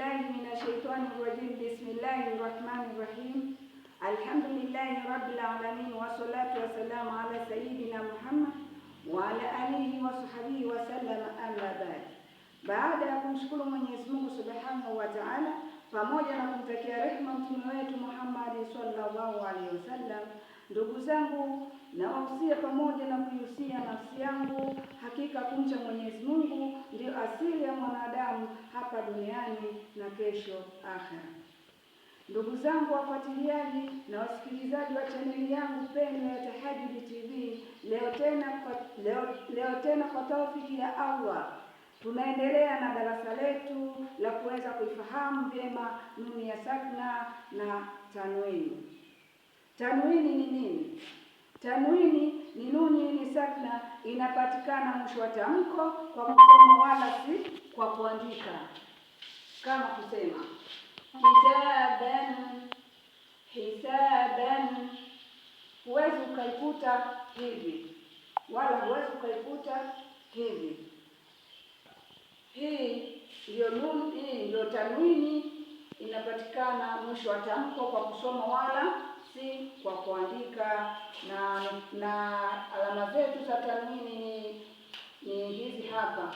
billahi minash shaitani rajim. Bismillahir rahmanir rahim. Alhamdulillahi rabbil alamin wassalatu wassalamu ala sayyidina Muhammad wa ala alihi wa sahbihi wa sallam, amma ba'd. Baada ya kumshukuru Mwenyezi Mungu Subhanahu wa Ta'ala pamoja na kumtakia rehema mtume wetu Muhammad sallallahu alaihi wasallam, ndugu zangu, nawahusia pamoja na kuihusia nafsi yangu, hakika kumcha Mwenyezi Mungu ndio asili ya mwanadamu hapa duniani na kesho akhera. Ndugu zangu wafuatiliaji na wasikilizaji wa chaneli yangu pendwa ya Tahajjud TV, leo tena kwa taufiki ya Allah tunaendelea na darasa letu la kuweza kuifahamu vyema nuni ya sakna na tanwini. Tanwini ni nini? Tanwini ni nuni yenye sakna, inapatikana mwisho wa tamko kwa kusoma wala si kwa kuandika. Kama kusema kitaban, hisaban, huwezi ukaikuta hivi wala huwezi ukaikuta hivi. Hii ndio tanwini, inapatikana mwisho wa tamko kwa kusoma wala si kwa kuandika, na alama zetu za tanwini ni hizi hapa: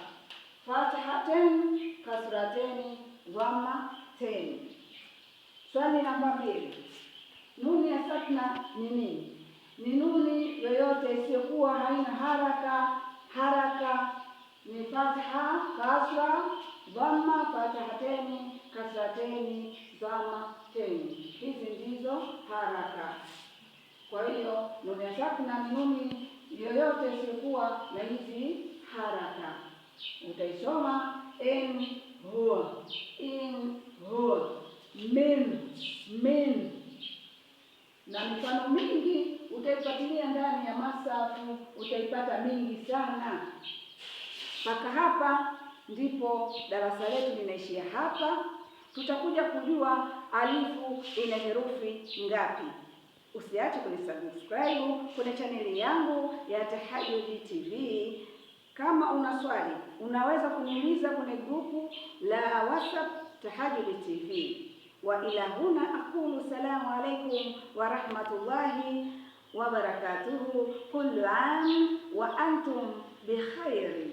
fathaten, kasraten, dhammaten. Swali namba 2. Nuni ya sakna ni nini? Ni nuni yoyote isiyokuwa haina haraka ni fatha, kasra, dhamma, fathateni, kasrateni, dhammateni. Hizi ndizo haraka. Kwa hiyo nuni ya sakna ni nuni yoyote isiyokuwa na hizi haraka. Utaisoma in huwa, in huwa, min. Na mifano mingi utaipatilia ndani ya masafu, utaipata mingi sana. Mpaka hapa ndipo darasa letu linaishia hapa. Tutakuja kujua alifu ina herufi ngapi. Usiache kunisubscribe kwenye chaneli yangu ya Tahajjud TV. Kama una swali unaweza kuniuliza kwenye grupu la WhatsApp Tahajjud TV. Wa ila huna aqulu salamu alaykum wa rahmatullahi wa barakatuhu. Kullu am wa antum bi khair.